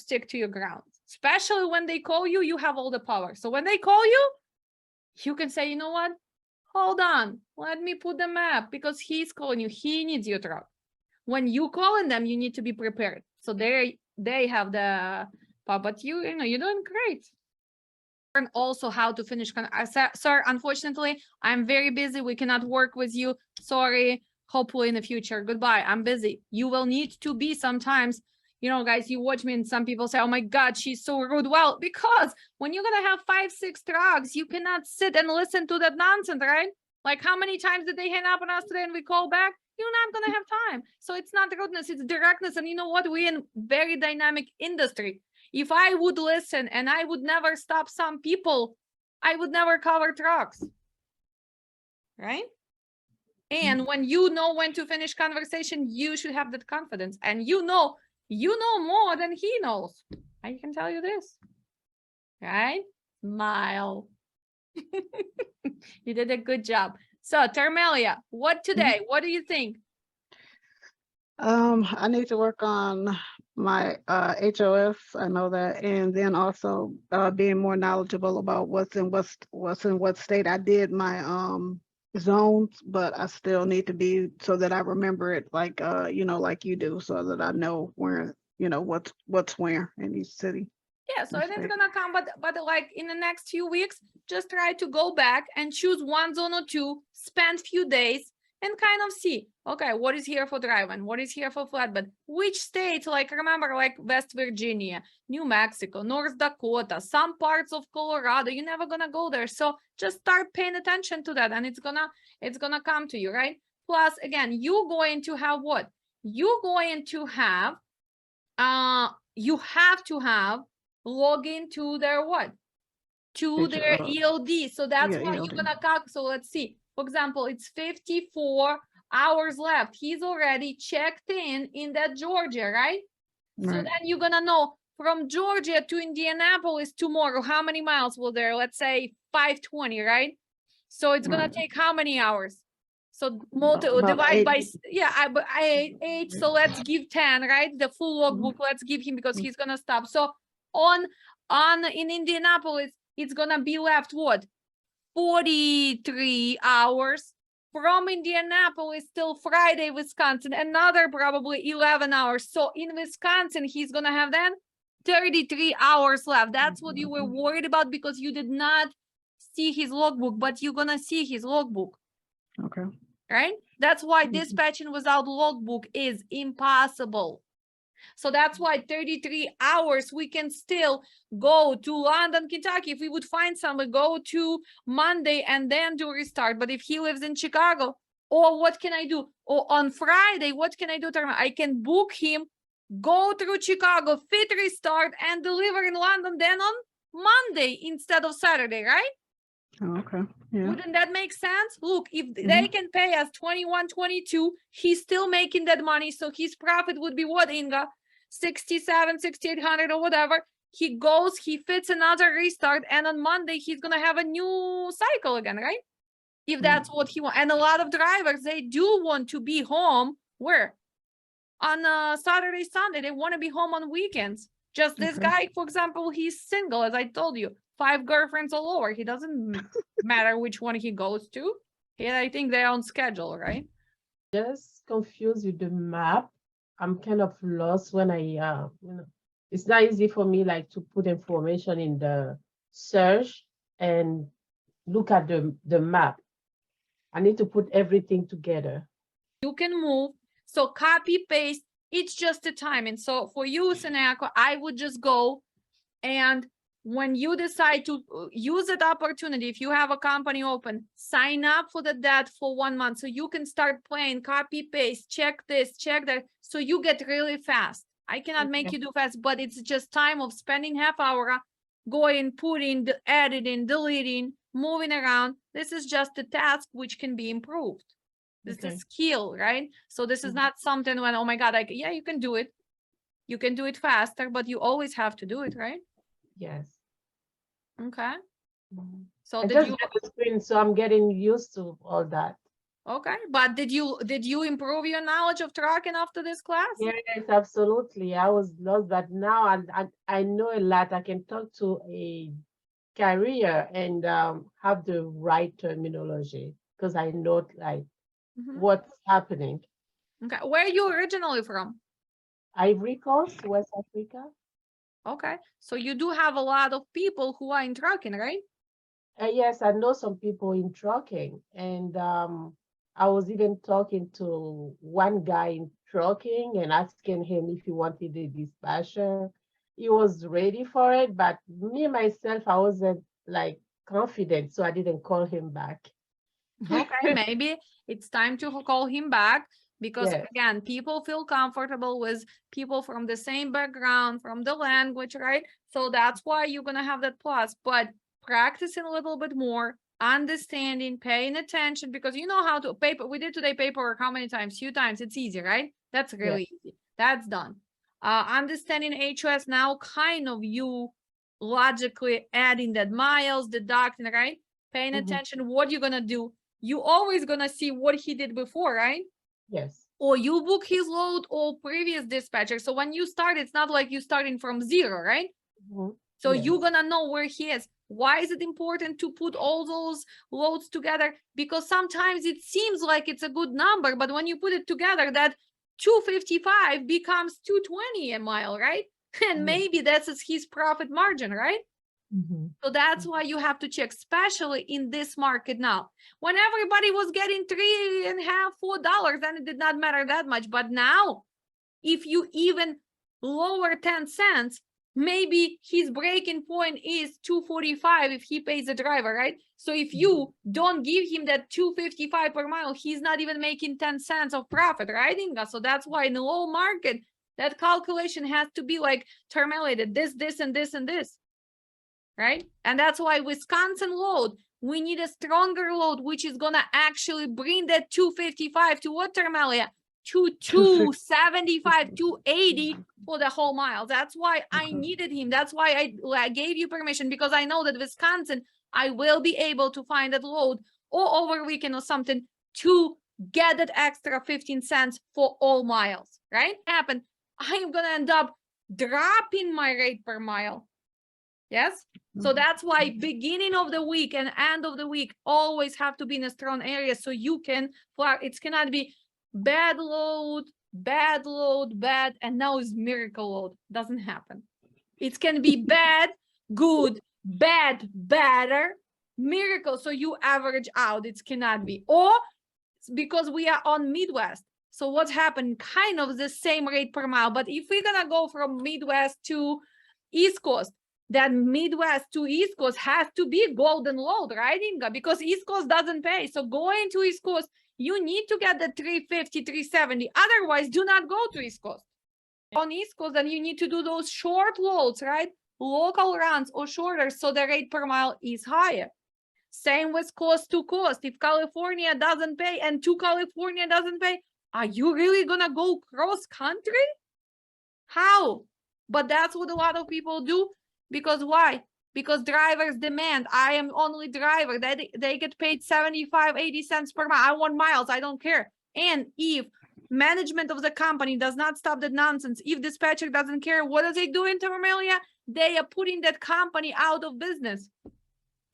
stick to your grounds, especially when they call you, you have all the power. So when they call you, you can say, you know what? Hold on, let me put the map because he's calling you. He needs your truck. When you calling them, you need to be prepared. So they have the power, but you know, you're doing great. And also how to finish. Sir, unfortunately, I'm very busy. We cannot work with you. Sorry. Hopefully in the future. Goodbye. I'm busy. You will need to be sometimes. You know, guys, you watch me and some people say, oh my God, she's so rude. Well, because when you're going to have 5, 6 trucks, you cannot sit and listen to that nonsense, right? Like how many times did they hang up on us today and we call back? You're not going to have time. So it's not rudeness, it's directness. And you know what? We're in very dynamic industry. If I would listen and I would never stop some people, I would never cover trucks, right? And when you know when to finish conversation, you should have that confidence. And you know more than he knows. I can tell you this, right? Smile. You did a good job. So Termelia, what today? What do you think? I need to work on my HOS. I know that, and then also being more knowledgeable about what's in what state. I did my zones, but I still need to be so that I remember it like you know, like you do, so that I know where, you know, what's where in each city. Yeah, so it is gonna come, but like in the next few weeks, just try to go back and choose one zone or two, spend few days and kind of see, okay, what is here for driving, what is here for flatbed, which states, like remember, like West Virginia, New Mexico, North Dakota, some parts of Colorado, you're never gonna go there. So just start paying attention to that and it's gonna come to you, right? Plus, again, you're going to have what? You're going to have, you have to have login to their what? To their EOD. So that's why you're gonna calculate. So let's see. For example, it's 54 hours left. He's already checked in that Georgia, right? So then you're gonna know from Georgia to Indianapolis tomorrow, how many miles will there? Let's say 520, right? So it's gonna take how many hours? So divide by, yeah, I 8. So let's give 10, right? The full logbook, let's give him because he's gonna stop. So in Indianapolis, it's gonna be left what? 43 hours from Indianapolis till Friday, Wisconsin, another probably 11 hours. So in Wisconsin, he's gonna have then 33 hours left. That's what you were worried about because you did not see his logbook, but you're gonna see his logbook. Okay. Right? That's why dispatching without logbook is impossible. So that's why 33 hours, we can still go to London, Kentucky. If we would find somebody, go to Monday and then do restart. But if he lives in Chicago, or what can I do? Or on Friday, what can I do? I can book him, go through Chicago, fit restart, and deliver in London then on Monday instead of Saturday, right? Oh, okay. Yeah. Wouldn't that make sense? Look, if they can pay us 21, 22, he's still making that money. So his profit would be what, Inga? 67, 6,800 or whatever. He goes, he fits another restart, and on Monday, he's going to have a new cycle again, right? If that's what he wants. And a lot of drivers, they do want to be home. Where? On Saturday, Sunday. They want to be home on weekends. Just this guy, for example, he's single, as I told you. 5 girlfriends all over. He doesn't matter which one he goes to. Yeah, I think they're on schedule, right? Just confused with the map. I'm kind of lost when I, you know, it's not easy for me like to put information in the search and look at the map. I need to put everything together. You can move. So copy, paste, it's just the timing. So for you, Senako, I would just go and when you decide to use that opportunity, if you have a company open, sign up for that for 1 month. So you can start playing, copy, paste, check this, check that. So you get really fast. I cannot make you do fast, but it's just time of spending half hour, going, putting, editing, deleting, moving around. This is just a task which can be improved. This is a skill, right? So this is not something when, oh my God, yeah, you can do it. You can do it faster, but you always have to do it, right? Yes. Okay. So I did just you get the screen, so I'm getting used to all that. Okay, but did you improve your knowledge of trucking after this class? Yes, absolutely. I was lost, but now I know a lot. I can talk to a carrier and have the right terminology because I know like Mhm. what's happening. Okay, where are you originally from? Ivory Coast, West Africa. Okay, so you do have a lot of people who are in trucking, right? Yes, I know some people in trucking, and I was even talking to one guy in trucking and asking him if he wanted a dispatcher. He was ready for it, but me myself, I wasn't like confident, so I didn't call him back. Okay, maybe it's time to call him back because Yes. again, people feel comfortable with people from the same background, from the language, right? So that's why you're gonna have that plus, but practicing a little bit more, understanding, paying attention, because you know how to paper. We did today paperwork how many times? Few times. It's easy, right? That's really easy. That's done. Understanding HOS now, kind of you logically adding that miles, deducting, right? Paying Mhm. attention what you're gonna do. You always gonna see what he did before, right? Yes. Or you book his load or previous dispatcher. So when you start, it's not like you starting from zero, right? Mhm. So Yes. you're gonna know where he is. Why is it important to put all those loads together? Because sometimes it seems like it's a good number, but when you put it together, that 255 becomes 220 a mile, right? And Mhm. maybe that's his profit margin, right? Mhm. So that's why you have to check, especially in this market now. When everybody was getting $3.50, $4, then it did not matter that much. But now, if you even lower 10 cents, maybe his breaking point is 245 if he pays the driver, right? So if you don't give him that 255 per mile, he's not even making 10 cents of profit, right, Inga? So that's why in the low market, that calculation has to be like terminated, this, and this, and this. Right? And that's why Wisconsin load, we need a stronger load, which is gonna actually bring that 255 to what, Termelia? To 275, 280 for the whole mile. That's why I needed him. That's why I gave you permission, because I know that Wisconsin, I will be able to find that load or over weekend or something to get that extra 15 cents for all miles, right? Happen. I am gonna end up dropping my rate per mile. Yes. So that's why beginning of the week and end of the week always have to be in a strong area so you can fly. It cannot be bad load, bad, and now is miracle load. Doesn't happen. It can be bad, good, bad, better, miracle. So you average out. It cannot be. Or because we are on Midwest. So what happened? Kind of the same rate per mile. But if we're gonna go from Midwest to East Coast, that Midwest to East Coast has to be golden load, right, Inga? Because East Coast doesn't pay. So going to East Coast, you need to get the 350, 370. Otherwise, do not go to East Coast. On East Coast, then you need to do those short loads, right? Local runs or shorter, so the rate per mile is higher. Same with coast to coast. If California doesn't pay and to California doesn't pay, are you really gonna go cross country? How? But that's what a lot of people do. Because why? Because drivers demand, I am only driver. They get paid 75, 80 cents per mile. I want miles, I don't care. And if management of the company does not stop that nonsense, if dispatcher doesn't care, what are they doing, Termelia? They are putting that company out of business.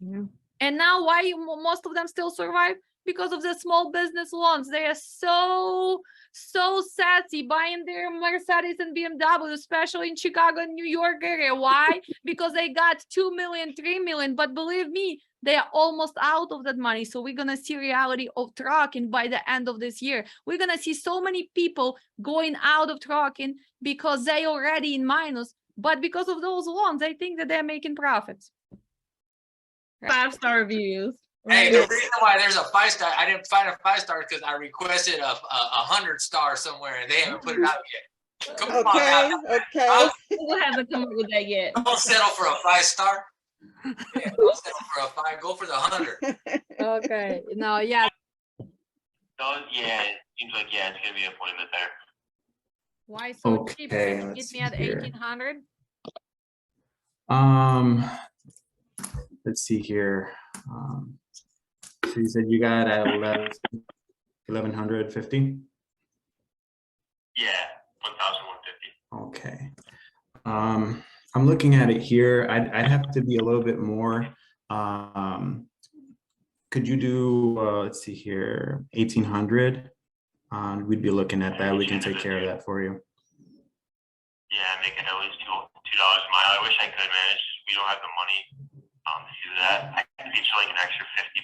Yeah. And now why most of them still survive? Because of the small business loans. They are so sassy buying their Mercedes and BMW, especially in Chicago and New York area. Why? Because they got 2 million, 3 million. But believe me, they are almost out of that money. So we're going to see reality of trucking by the end of this year. We're going to see so many people going out of trucking because they already in minus. But because of those loans, I think that they're making profits. 5-star reviews. Hey, the reason why there's a 5-star, I didn't find a 5-star because I requested a 100-star somewhere and they haven't put it out yet. Come on now. Okay. Google hasn't come up with that yet. Don't settle for a 5-star. Yeah, don't settle for a 5. Go for the 100. Okay. No, yeah. Yeah, it seems like, yeah, it's gonna be an appointment there. Why so cheap? Okay, Can you let's get me at see here. 1800? Let's see here. So you said you got at 11. 1150. Yeah, 1,150. Okay. I'm looking at it here. I'd have to be a little bit more. Could you do, let's see here, 1,800? We'd be looking at that. We can take care of that for you. Yeah, make it at least $2 a mile. I wish I could, man. It's just, we don't have the money to do that. I can get you like an extra $50,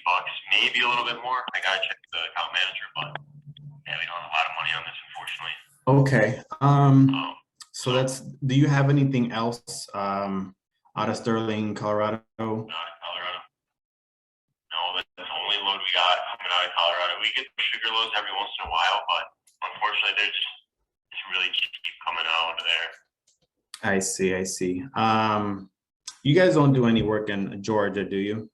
maybe a little bit more. I gotta check the account manager, but yeah, we don't have a lot of money on this, unfortunately. Okay. So that's, do you have anything else out of Sterling, Colorado? Not in Colorado. No, that's the only load we got coming out of Colorado. We get sugar loads every once in a while, but unfortunately, they're just it's really cheap coming out of there. I see. I see. You guys don't do any work in Georgia, do you?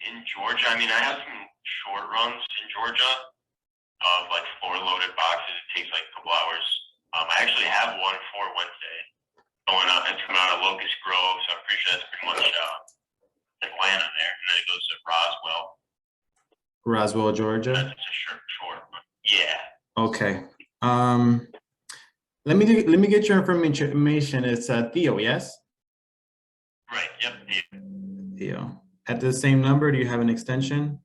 In Georgia, I mean, I have some short runs in Georgia of like 4 loaded boxes. It takes like a couple hours. I actually have one for Wednesday going out. It's coming out of Locust Grove, so I'm pretty sure that's pretty much Atlanta there, and then it goes to Roswell, Georgia. That's a short one. Yeah. Okay. Let me get your information. It's Theo, yes? Right. Yep. Theo. At the same number, do you have an extension?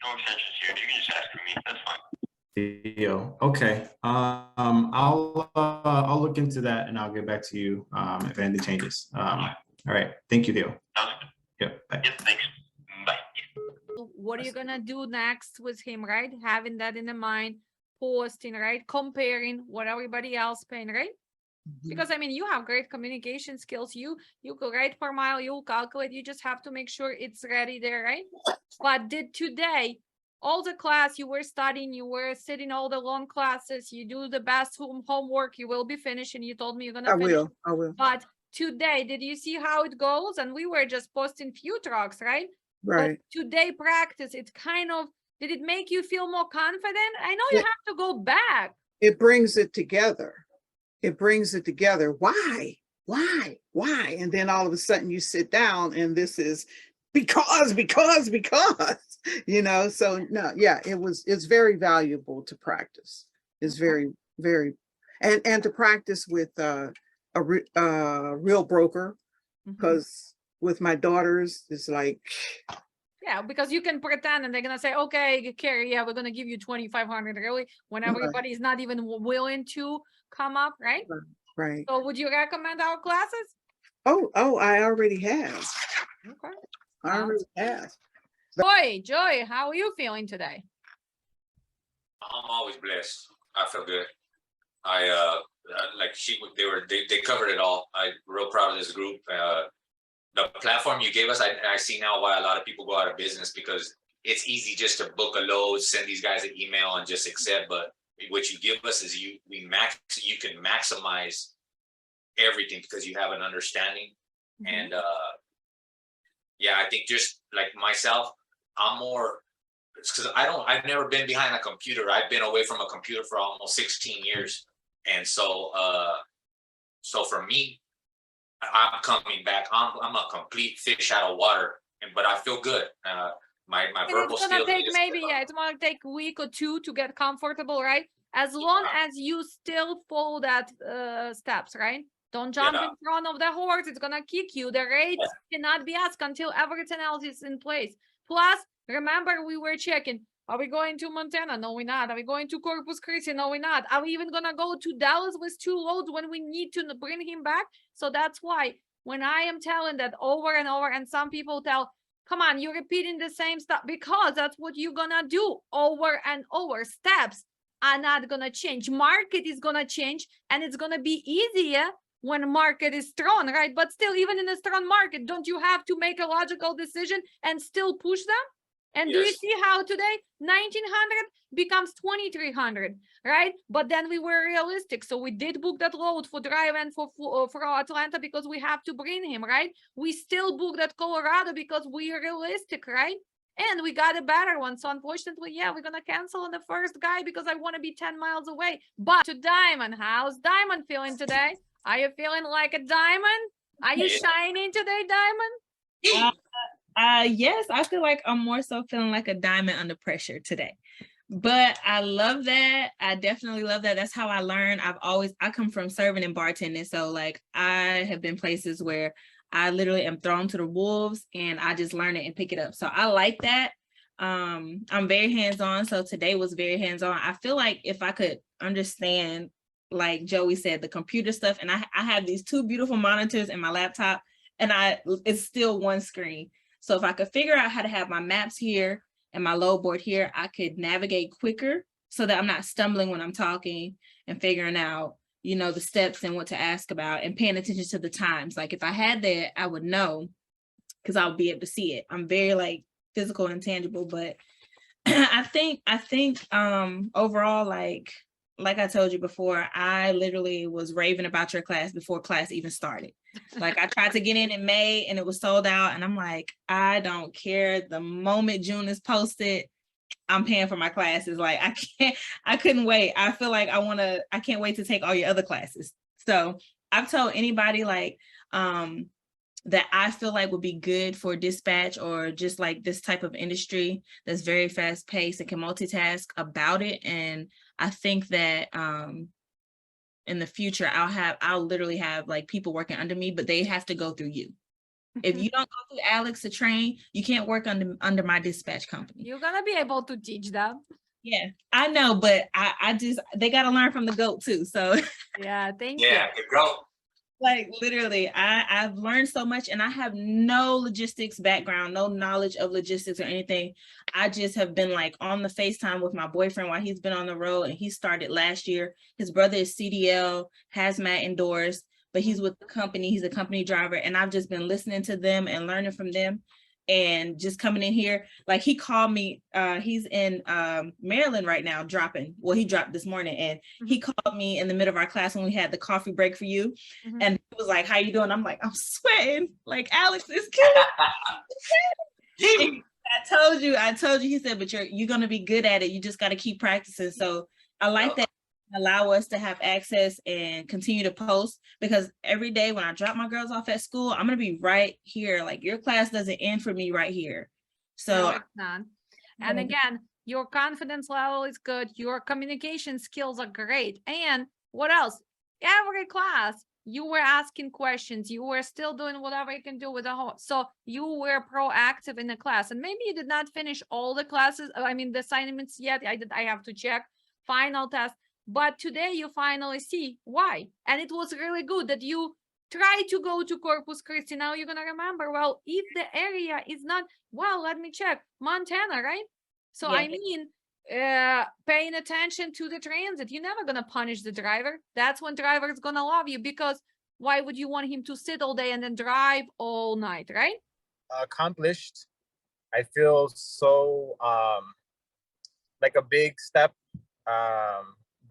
No extensions here. You can just ask for me. That's fine. Theo. Okay. I'll look into that and I'll get back to you if anything changes. All right. Thank you, Theo. Sounds good. Yep. Bye. Yep. Thanks. Bye. What are you gonna do next with him, right? Having that in the mind, posting, right? Comparing what everybody else paying, right? Because I mean, you have great communication skills. You go right per mile, you'll calculate. You just have to make sure it's ready there, right? But did today all the class you were studying, you were sitting all the long classes, you do the best homework, you will be finishing. You told me you're gonna finish. I will. But today, did you see how it goes? And we were just posting few trucks, right? Right. But today practice, it kind of, did it make you feel more confident? I know you Yeah. have to go back. It brings it together. It brings it together. Why? And then all of a sudden you sit down and this is because, you know, so no, yeah, it's very valuable to practice. It's very, very, and to practice with a real broker, because with my daughters, it's like, Yeah, because you can pretend and they're gonna say, okay, Carrie, yeah, we're gonna give you 2,500 really, when Right. everybody's not even willing to come up, right? right. So would you recommend our classes? Oh, I already have. Okay. I already have. Joy, how are you feeling today? I'm always blessed. I feel good. Like they covered it all. I'm real proud of this group. The platform you gave us, I see now why a lot of people go out of business, because it's easy just to book a load, send these guys an email and just accept. But what you give us is you can maximize everything because you have an understanding. And yeah, I think just like myself, I'm more, because I've never been behind a computer. I've been away from a computer for almost 16 years. And so for me, I'm coming back. I'm a complete fish out of water, but I feel good. My verbal It's gonna skills. take it's gonna take a week or two to get comfortable, right? As long as you still follow that steps, right? Don't jump in front of the horse. It's gonna kick you. The rates cannot be asked until everything else is in place. Plus, remember we were checking. Are we going to Montana? No, we're not. Are we going to Corpus Christi? No, we're not. Are we even gonna go to Dallas with 2 loads when we need to bring him back? So that's why when I am telling that over and over, and some people tell, come on, you're repeating the same stuff, because that's what you're gonna do over and over. Steps are not gonna change. Market is gonna change, and it's gonna be easier when market is strong, right? But still, even in a strong market, don't you have to make a logical decision and still push them? And do you see how today 1,900 becomes 2,300, right? But then we were realistic. So we did book that load for drive and for Atlanta because we have to bring him, right? We still booked that Colorado because we are realistic, right? And we got a better one. So unfortunately, yeah, we're going to cancel on the first guy because I want to be 10 miles away. But to Diamond, how's Diamond feeling today? Are you feeling like a diamond? Are you shining today, Diamond? Yes, I feel like I'm more so feeling like a diamond under pressure today. But I love that. I definitely love that. That's how I learn. I come from serving and bartending. So like I have been places where I literally am thrown to the wolves and I just learn it and pick it up. So I like that. I'm very hands-on. So today was very hands-on. I feel like if I could understand, like Joey said, the computer stuff, and I have these two beautiful monitors in my laptop, and it's still one screen. So if I could figure out how to have my maps here and my load board here, I could navigate quicker so that I'm not stumbling when I'm talking and figuring out, the steps and what to ask about and paying attention to the times. Like if I had that, I would know because I'll be able to see it. I'm very like physical and tangible, but I think overall, like I told you before, I literally was raving about your class before class even started. Like I tried to get in May and it was sold out, and I'm like, I don't care. The moment June is posted, I'm paying for my classes. Like I couldn't wait. I feel like I can't wait to take all your other classes. So I've told anybody like that I feel like would be good for dispatch or just like this type of industry that's very fast paced and can multitask about it. And I think that in the future, I'll literally have like people working under me, but they have to go through you. If you don't go through Alex to train, you can't work under my dispatch company. You're gonna be able to teach them. Yeah, I know, but they got to learn from the GOAT too. So Yeah, thank you. Yeah, good girl. like literally, I've learned so much, and I have no logistics background, no knowledge of logistics or anything. I just have been like on the FaceTime with my boyfriend while he's been on the road, and he started last year. His brother is CDL, hazmat endorsed, but he's with the company. He's a company driver, and I've just been listening to them and learning from them. And just coming in here, like he called me, he's in Maryland right now dropping. Well, he dropped this morning, and he called me in the middle of our class when we had the coffee break for you. And he was like, how you doing? I'm like, I'm sweating. Like, Alex is killing. I told you, he said, but you're going to be good at it. You just got to keep practicing. So I like that. Allow us to have access and continue to post, because every day when I drop my girls off at school, I'm going to be right here. Like your class doesn't end for me right here. So no, it's not. And again, your confidence level is good. Your communication skills are great. And what else? Every class, you were asking questions. You were still doing whatever you can do with the whole. So you were proactive in the class. And maybe you did not finish all the classes. I mean, the assignments yet. I have to check final test. But today you finally see why. And it was really good that you try to go to Corpus Christi. Now you're going to remember, well, if the area is not, well, let me check, Montana, right? So I mean, paying attention to the transit, you're never going to punish the driver. That's when driver is going to love you, because why would you want him to sit all day and then drive all night, right? Accomplished. I feel so like a big step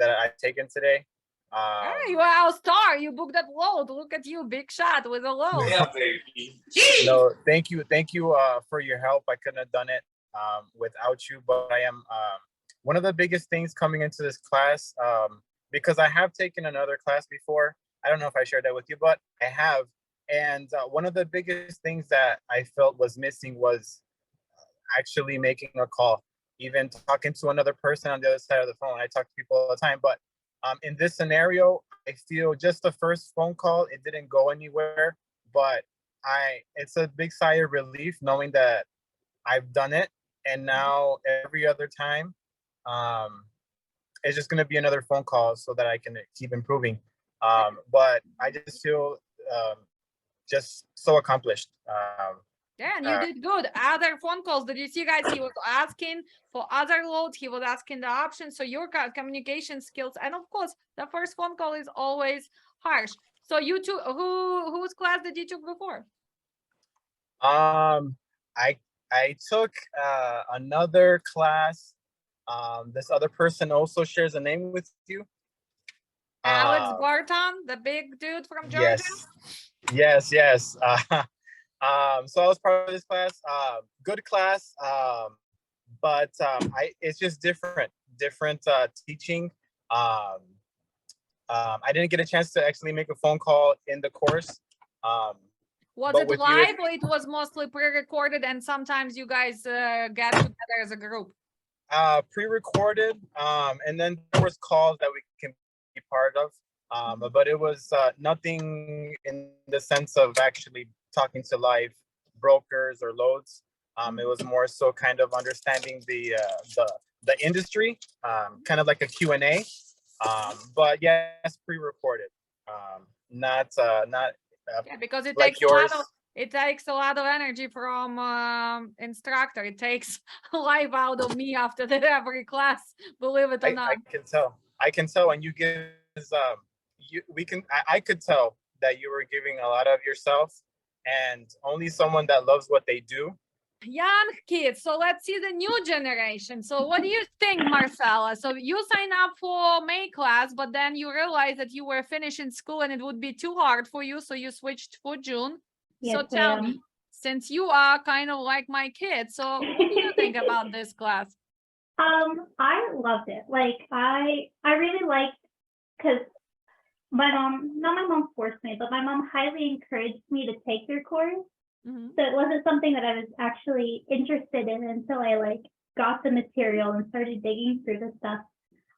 that I've taken today. Hey, you are our star. You booked that load. Look at you, big shot with a load. Yeah, baby. No, thank you for your help. I couldn't have done it without you, but I am one of the biggest things coming into this class, because I have taken another class before. I don't know if I shared that with you, but I have. And one of the biggest things that I felt was missing was actually making a call, even talking to another person on the other side of the phone. I talk to people all the time, but in this scenario, I feel just the first phone call, it didn't go anywhere, but it's a big sigh of relief knowing that I've done it. And now every other time, it's just going to be another phone call so that I can keep improving. But I just feel just so accomplished. Yeah, and you did good. Other phone calls, did you see, guys? He was asking for other loads. He was asking the options. So your communication skills, and of course, the first phone call is always harsh. So you two, whose class did you took before? I took another class. This other person also shares a name with you. Alex Barton, the big dude from Georgia. Yes. So I was part of this class. Good class, but it's just different teaching. I didn't get a chance to actually make a phone call in the course. Was But it with live or it was mostly pre-recorded and sometimes you guys get together as a group? Pre-recorded, and then there was calls that we can be part of. But it was nothing in the sense of actually talking to live brokers or loads. It was more so kind of understanding the industry, kind of like a Q&A. But yes, pre-recorded, not Yeah, because it like takes yours. it takes a lot of energy from instructor. It takes life out of me after every class, believe it or not. I can tell, and you give I could tell that you were giving a lot of yourself, and only someone that loves what they do. Young kids, so let's see the new generation. So what do you think, Marcella? So you signed up for May class, but then you realized that you were finishing school and it would be too hard for you, so you switched for June. So Yes, tell ma'am. me, since you are kind of like my kid, so what do you think about this class? I loved it. Like I really liked, because my mom forced me, but my mom highly encouraged me to take your course. Mhm. So it wasn't something that I was actually interested in until I like got the material and started digging through the stuff.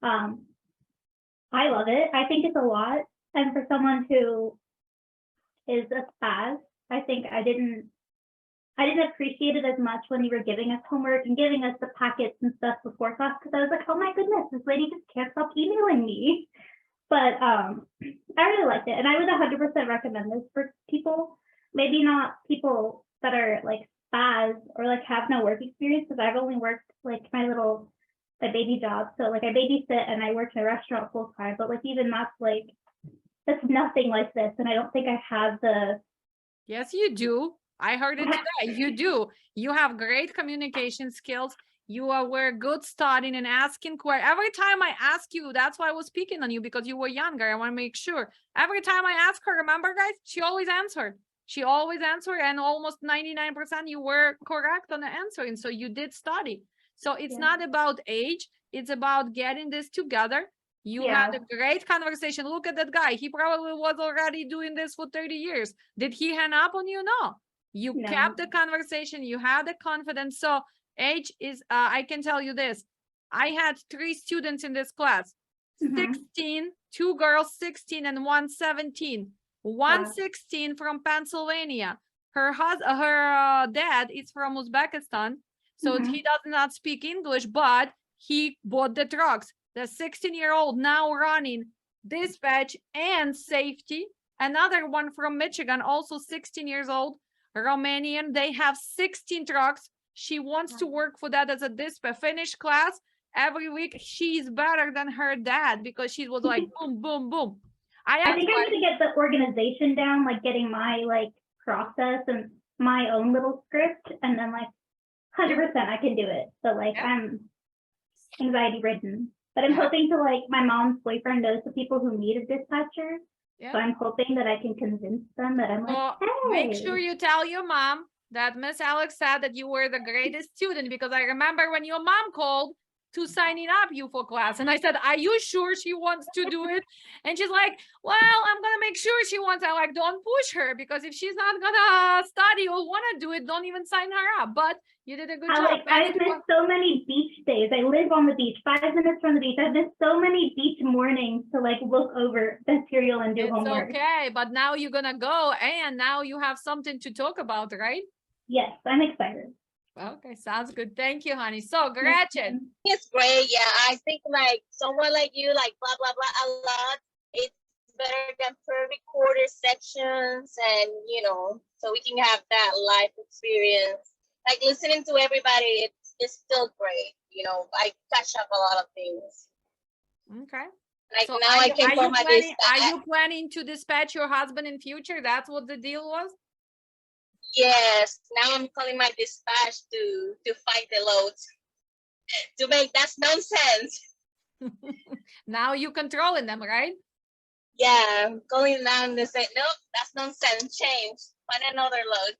I love it. I think it's a lot. And for someone who is a spaz, I think I didn't appreciate it as much when you were giving us homework and giving us the packets and stuff before class, because I was like, oh my goodness, this lady just can't stop emailing me. But I really liked it, and I would 100% recommend this for people. Maybe not people that are like spaz or like have no work experience, because I've only worked like my baby job. So like I babysit and I work in a restaurant full time, but like even that's nothing like this. And I don't think I have the. Yes, you do. I heard it today. You do. You have great communication skills. You were good studying and asking questions. Every time I ask you, that's why I was speaking on you, because you were younger. I want to make sure. Every time I ask her, remember, guys, she always answered. She always answered, and almost 99% you were correct on the answering. So you did study. So it's not about age. It's about getting this together. You had a great conversation. Look at that guy. He probably was already doing this for 30 years. Did he hang up on you? No. You kept the conversation. You had the confidence. So age is, I can tell you this. I had 3 students in this class, 16, 2 girls, 16 and 1 17. 116 from Pennsylvania. Her dad is from Uzbekistan, so he does not speak English, but he bought the trucks. The 16-year-old now running dispatch and safety. Another one from Michigan, also 16 years old, Romanian. They have 16 trucks. She wants to work for that as a dispatch. Finish class every week. She's better than her dad because she was like boom, boom, boom. I think I need to get the organization down, like getting my process and my own little script, and then 100% I can do it. So I'm anxiety ridden, but I'm hoping to my mom's boyfriend knows the people who need a dispatcher. So I'm hoping that I can convince them that I'm hey. Make sure you tell your mom that Miss Alex said that you were the greatest student, because I remember when your mom called to signing up you for class, and I said, are you sure she wants to do it? And she's like, well, I'm gonna make sure she wants. I don't push her, because if she's not gonna study or want to do it, don't even sign her up. But you did a good job. I've missed so many beach days. I live on the beach, 5 minutes from the beach. I've missed so many beach mornings to look over material and do homework. Okay, but now you're gonna go, and now you have something to talk about, right? Yes, I'm excited. Okay, sounds good. Thank you, honey. So, Gretchen. It's great. Yeah, I think someone like you, blah, blah, blah, a lot. It's better than pre-recorded sections, and, so we can have that live experience. Listening to everybody, it's still great. I catch up a lot of things. Okay. So now I can call my dispatch. Are you planning to dispatch your husband in future? That's what the deal was? Yes, now I'm calling my dispatch to fight the loads, to make that's nonsense. Now you controlling them, right? Yeah, I'm calling them to say, nope, that's nonsense, change, find another load.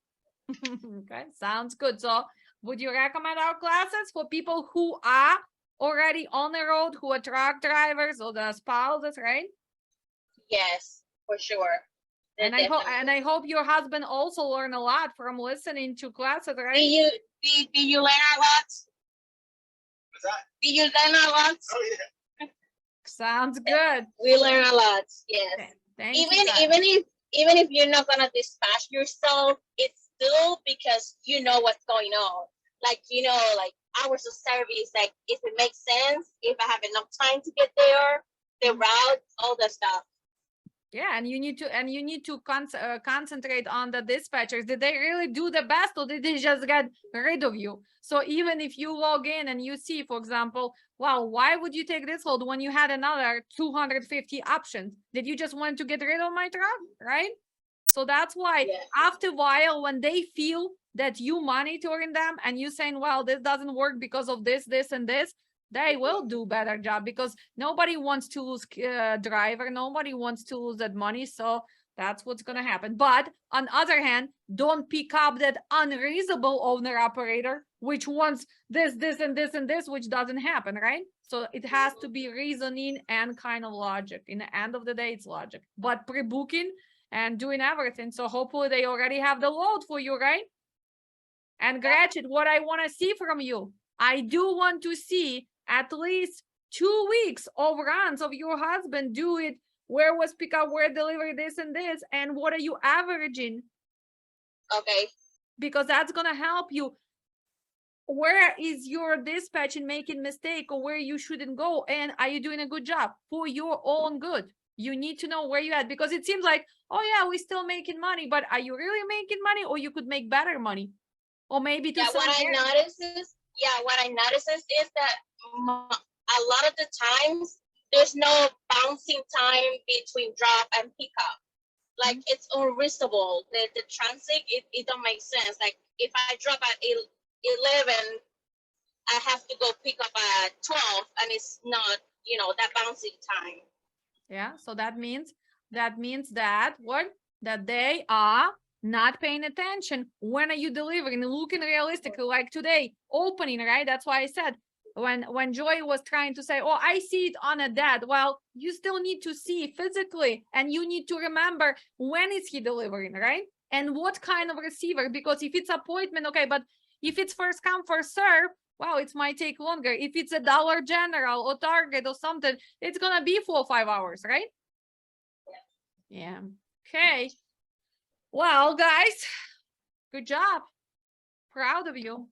Okay, sounds good. So would you recommend our classes for people who are already on the road, who are truck drivers or the spouses, right? Yes, for sure. And I hope your husband also learned a lot from listening to classes, right? Did you learn a lot? What's that? Did you learn a lot? Oh, yeah. Sounds good. We learn a lot. Yes. Thank you, Even guys. even if you're not gonna dispatch yourself, it's still because you know what's going on. Like, you know, like hours of service, like if it makes sense, if I have enough time to get there, the route, all that stuff. Yeah, and you need to concentrate on the dispatchers. Did they really do the best, or did they just get rid of you? So even if you log in and you see, for example, well, why would you take this load when you had another 250 options? Did you just want to get rid of my truck, right? So that's why after a while, when they feel that you monitoring them and you saying, well, this doesn't work because of this, this, and this, they will do better job, because nobody wants to lose driver. Nobody wants to lose that money. So that's what's going to happen. But on the other hand, don't pick up that unreasonable owner operator, which wants this, this, and this, and this, which doesn't happen, right? So it has to be reasoning and kind of logic. In the end of the day, it's logic, but pre-booking and doing everything. So hopefully they already have the load for you, right? And Gretchen, what I want to see from you, I do want to see at least 2 weeks of runs of your husband. Do it. Where was pickup, where delivery, this and this, and what are you averaging? Okay. Because that's gonna help you. Where is your dispatching making mistake, or where you shouldn't go, and are you doing a good job for your own good? You need to know where you at, because it seems like, oh yeah, we're still making money, but are you really making money, or you could make better money, or maybe to what I notice is that a lot of the times there's no bouncing time between drop and pickup. Like it's unreasonable. The transit, it don't make sense. Like if I drop at 11, I have to go pick up at 12, and it's not, you know, that bouncing time. Yeah, so that means that what? That they are not paying attention. When are you delivering? Looking realistically, like today, opening, right? That's why I said, when Joy was trying to say, oh, I see it on a dad. Well, you still need to see physically, and you need to remember when is he delivering, right? And what kind of receiver, because if it's appointment, okay, but if it's first come, first serve, wow, it might take longer. If it's a Dollar General or Target or something, it's gonna be 4 or 5 hours, right? Yeah. Okay. Well, guys, good job. Proud of you.